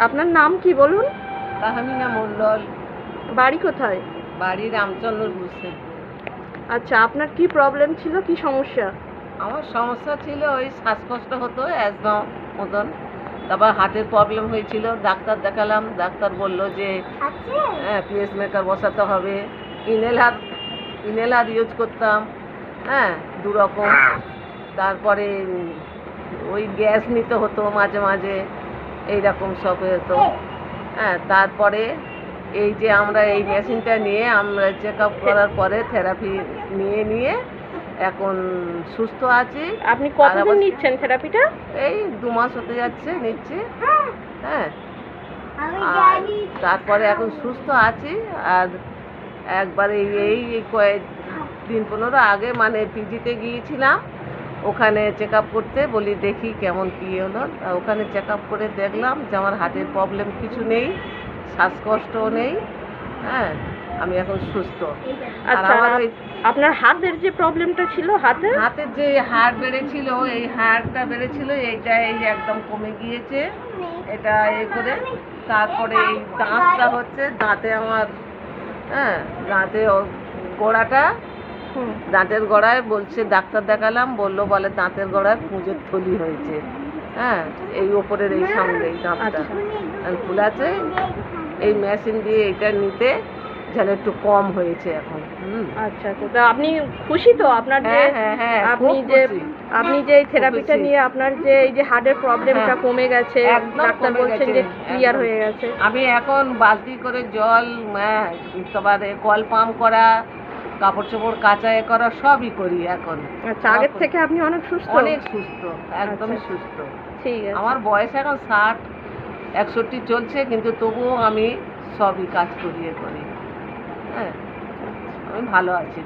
আপনার নাম কি বলুন? তাহমিনা মণ্ডল। বাড়ি কোথায়? বাড়ি রামচন্দ্রপুর। আচ্ছা, আপনার কি প্রবলেম ছিল, কি সমস্যা? আমার সমস্যা ছিল ওই শ্বাসকষ্ট হতো, অ্যাজমা মতন। তারপর হার্টের প্রবলেম হয়েছিল, ডাক্তার দেখালাম। ডাক্তার বলল যে হ্যাঁ পিএস মেকার বসাতে হবে। ইনহেলার ইউজ করতাম, হ্যাঁ 2 রকম। তারপরে ওই গ্যাস নিতে হতো মাঝে মাঝে, এইরকম সব হতো। হ্যাঁ তারপরে এই যে আমরা এই মেশিনটা নিয়ে আমরা চেক আপ করার পরে থেরাপি নিয়ে এখন সুস্থ আছি। আপনি কতদিন নিচ্ছেন থেরাপিটা? এই 2 মাস হতে যাচ্ছে নিচ্ছি। হ্যাঁ আর তারপরে এখন সুস্থ আছি। আর একবার এই কয়েক দিন 15 আগে মানে পিজিতে গিয়েছিলাম, ওখানে চেক আপ করতে। বলি দেখি কেমন কী হলো। ওখানে চেক আপ করে দেখলাম যে আমার হার্টের প্রবলেম কিছু নেই, শ্বাসকষ্টও নেই। হ্যাঁ আমি এখন সুস্থ। আর আচ্ছা, আমার ওই আপনার হাতের যে প্রবলেমটা ছিল, হাতের যে হাড় বেড়েছিল, এই হাড়টা বেড়েছিল, এইটা এই একদম কমে গিয়েছে। এটা করে তারপরে এই দাঁতটা হচ্ছে, দাঁতে আমার হ্যাঁ দাঁতে গোড়াটা, দাঁতের গোড়ায় বলছে, ডাক্তার দেখালাম, বলে দাঁতের গোড়ায় পুঁজের থলি হয়েছে। হ্যাঁ এই ওপরের এই সামনে এই দাঁতটা ফুলাছে। এই মেশিন দিয়ে এটা নিতে যেন একটু কম হয়েছে এখন। আচ্ছা, তো আপনি খুশি তো? আপনার যে আপনি যে এই থেরাপিটা নিয়ে আপনার যে এই যে হার্টের প্রবলেমটা কমে গেছে, ডাক্তার বলছেন যে ক্লিয়ার হয়ে গেছে। আমি এখন বালতি করে জল, তারপরে কল পাম্প করা, কাপড় চোপড় কাচা করা সবই করি এখন। আচ্ছা, আগের থেকে আপনি অনেক সুস্থ? অনেক সুস্থ, একদমই সুস্থ। ঠিক আছে। আমার বয়স এখন 60-61 চলছে, কিন্তু তবুও আমি সবই কাজ করি। হ্যাঁ আমি ভালো আছি।